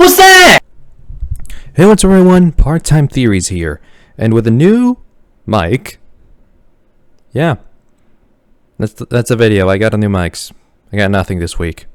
was that? Hey, what's up everyone? Part-Time Theories here. And with a new mic. Yeah. That's a video. I got a new mics. I got nothing this week.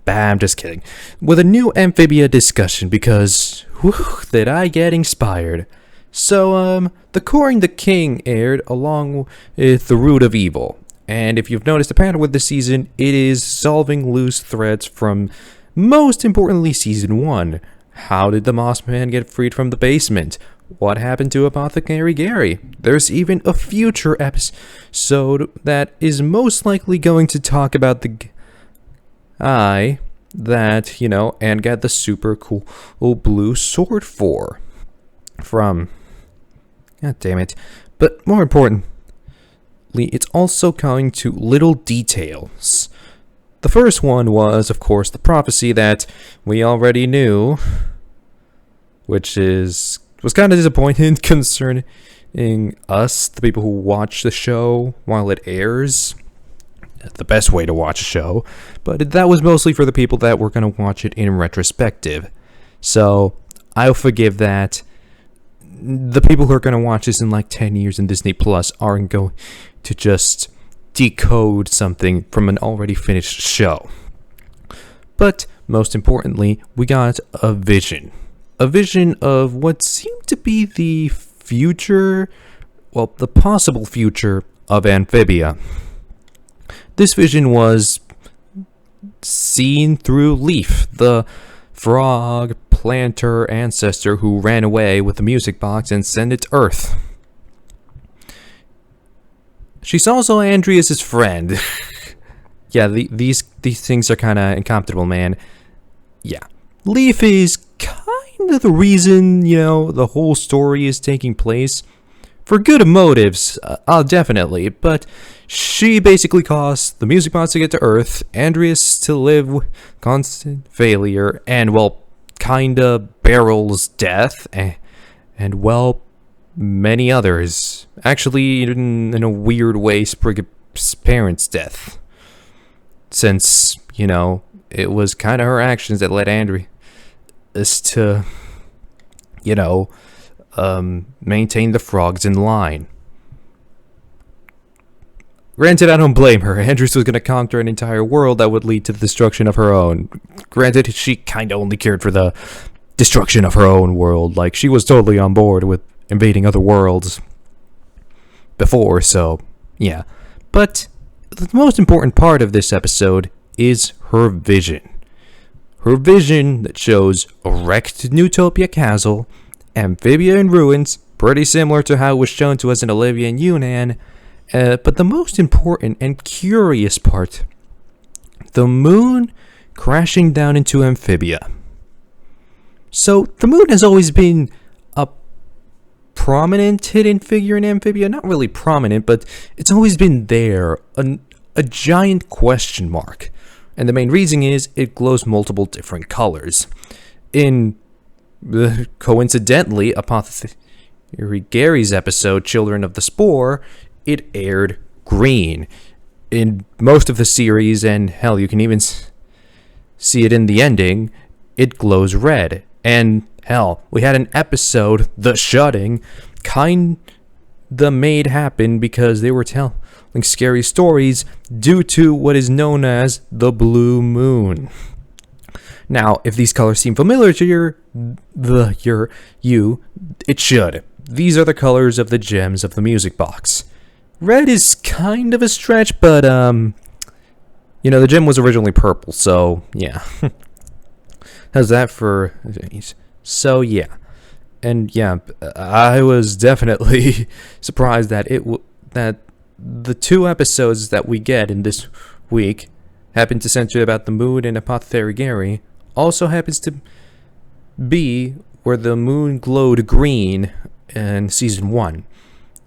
Bah, I'm just kidding. With a new Amphibia discussion because whew, did I get inspired. So, The Coring the King aired along with The Root of Evil. And if you've noticed a pattern with this season, it is solving loose threads from, most importantly, Season 1. How did the Moss Man get freed from the basement? What happened to Apothecary Gary? There's even a future episode that is most likely going to talk about the guy that, and got the super cool blue sword from. God damn it. But more importantly, it's also going to little details. The first one was, of course, the prophecy that we already knew, which was kind of disappointing concerning us, the people who watch the show while it airs. The best way to watch a show, but that was mostly for the people that were going to watch it in retrospective. So I'll forgive that. The people who are going to watch this in like 10 years in Disney Plus aren't going to just decode something from an already finished show. But most importantly, we got a vision. A vision of what seemed to be the future, well, the possible future of Amphibia. This vision was seen through Leaf, the frog planter ancestor who ran away with the music box and sent it to Earth. She's also Andreas' friend. Yeah, these things are kind of incompatible, man. Yeah. Leaf is kind of the reason, the whole story is taking place. For good motives, definitely, but she basically caused the music box to get to Earth, Andreas to live with constant failure, and, well, kinda Beryl's death, and well, many others. Actually, in a weird way, Sprig's parents' death. Since, it was kind of her actions that led Andreas to, maintain the frogs in line. Granted, I don't blame her. Andreas was going to conquer an entire world that would lead to the destruction of her own. Granted, she kind of only cared for the destruction of her own world. Like, she was totally on board with invading other worlds before, so, yeah. But the most important part of this episode is her vision. Her vision that shows a wrecked Newtopia castle, Amphibia in ruins, pretty similar to how it was shown to us in Olivia and Yunnan, but the most important and curious part, the moon crashing down into Amphibia. So, the moon has always been a prominent hidden figure in Amphibia. Not really prominent, but it's always been there. A giant question mark. And the main reason is it glows multiple different colors. Coincidentally, Apothecary Gary's episode, Children of the Spore, it aired green. In most of the series, and hell, you can even see it in the ending, it glows red. And hell, we had an episode, The Shutting, kinda made happen because they were telling scary stories due to what is known as the blue moon. Now, if these colors seem familiar to you, it should. These are the colors of the gems of the music box. Red is kind of a stretch, but, the gem was originally purple, so, yeah. How's that for... So, yeah. And, yeah, I was definitely surprised that that the two episodes that we get in this week happen to center about the moon and Apothecary Gary. Also happens to be where the moon glowed green in Season 1.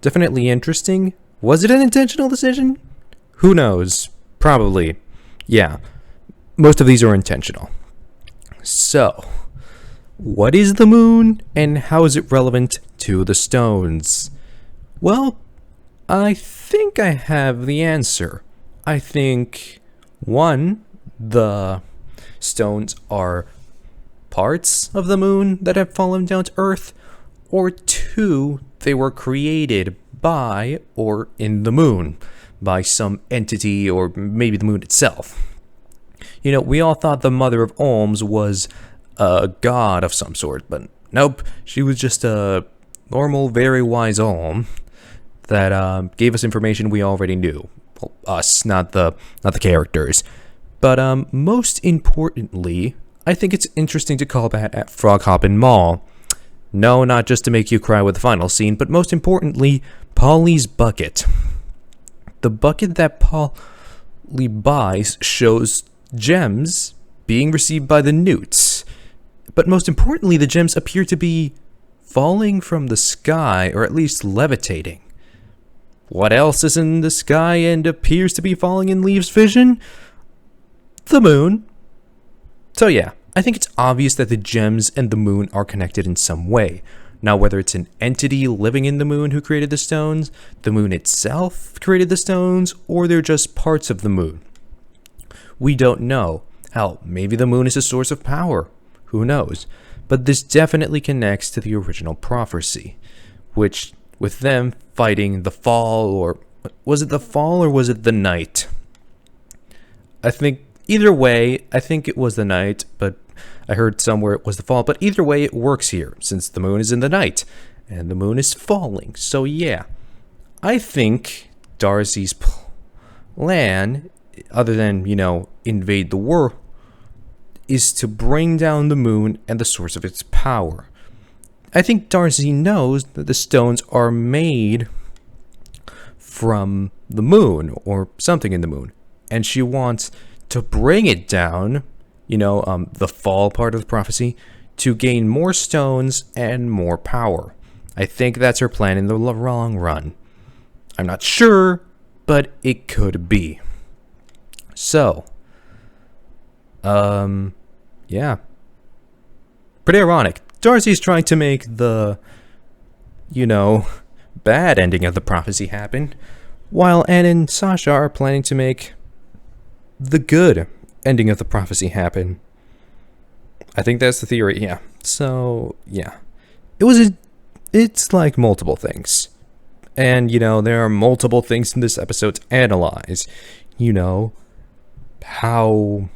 Definitely interesting. Was it an intentional decision? Who knows? Probably. Yeah. Most of these are intentional. So, what is the moon and how is it relevant to the stones? Well, I think I have the answer. I think, one, the stones are parts of the moon that have fallen down to Earth, or 2, they were created by or in the moon by some entity or maybe the moon itself. You know, we all thought the Mother of Ohms was a god of some sort, but nope, she was just a normal, very wise Ohm that gave us information we already knew. Well, us, not the characters. But most importantly, I think it's interesting to call back at Frog Hoppin' Mall. No, not just to make you cry with the final scene, but most importantly, Polly's bucket. The bucket that Polly buys shows gems being received by the newts. But most importantly, the gems appear to be falling from the sky, or at least levitating. What else is in the sky and appears to be falling in Leaves' vision? The moon. So yeah, I think it's obvious that the gems and the moon are connected in some way. Now, whether it's an entity living in the moon who created the moon itself created the stones, or they're just parts of the moon, we don't know. Hell, maybe the moon is a source of power. Who knows? But this definitely connects to the original prophecy, which, with them fighting the fall, or was it the fall or was it the night? I think either way, I think it was the night, but I heard somewhere it was the fall. But either way, it works here, since the moon is in the night, and the moon is falling. So yeah, I think Darcy's plan, other than, invade the world, is to bring down the moon and the source of its power. I think Darcy knows that the stones are made from the moon, or something in the moon, and she wants to bring it down, the fall part of the prophecy, to gain more stones and more power. I think that's her plan in the long run. I'm not sure, but it could be. So, yeah. Pretty ironic. Darcy's trying to make the, bad ending of the prophecy happen, while Anne and Sasha are planning to make the good ending of the prophecy happen. I think that's the theory, yeah. So, yeah. It's like multiple things. And, there are multiple things in this episode to analyze. How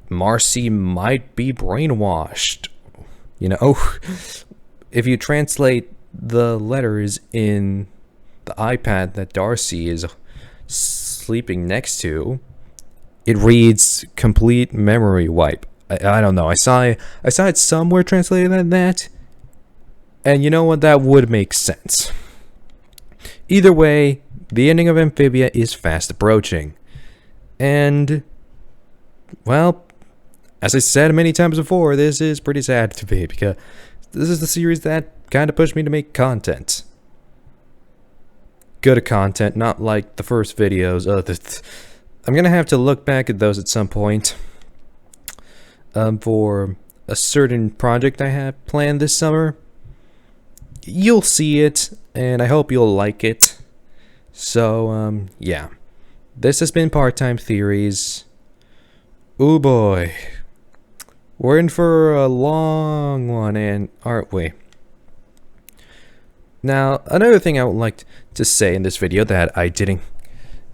Marcy might be brainwashed. If you translate the letters in the iPad that Darcy is sleeping next to, it reads complete memory wipe. I don't know. I saw it somewhere translated like that. And you know what? That would make sense. Either way, the ending of Amphibia is fast approaching. And, well, as I said many times before, this is pretty sad to me, because this is the series that kind of pushed me to make content. Good content, not like the first videos. I'm going to have to look back at those at some point for a certain project I have planned this summer. You'll see it, and I hope you'll like it. So, yeah. This has been Part-Time Theories. Ooh boy. We're in for a long one, aren't we? Now, another thing I would like to say in this video that I didn't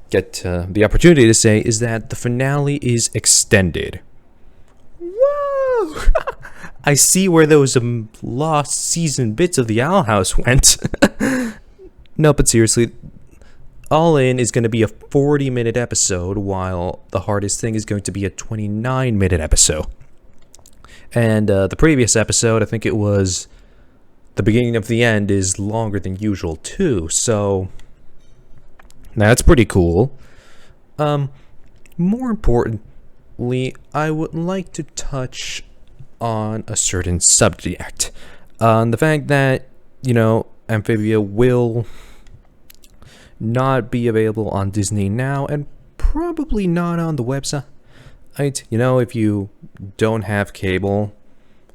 get the opportunity to say is that the finale is extended. Whoa! I see where those lost season bits of the Owl House went. No, but seriously, All In is going to be a 40-minute episode, while The Hardest Thing is going to be a 29-minute episode. And the previous episode, I think it was the beginning of the end, is longer than usual too, so that's pretty cool. More importantly, I would like to touch on a certain subject. The fact that, Amphibia will not be available on Disney Now, and probably not on the website. If you don't have cable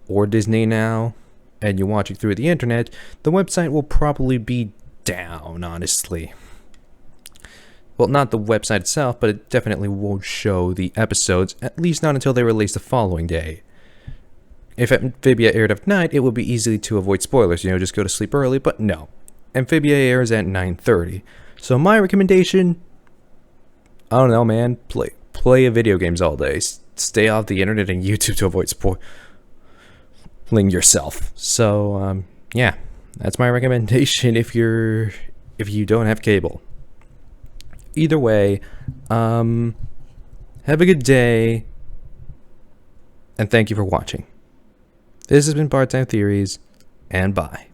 or Disney Now, and you're watching through the internet, the website will probably be down, honestly. Well, not the website itself, but it definitely won't show the episodes, at least not until they release the following day. if Amphibia aired at night, it would be easy to avoid spoilers, just go to sleep early, but no. Amphibia airs at 9:30. So my recommendation, I don't know, man, play video games all day. Stay off the internet and YouTube to avoid spoiling yourself. So, yeah, that's my recommendation if you don't have cable. Either way, have a good day, and thank you for watching. This has been Part Time Theories, and bye.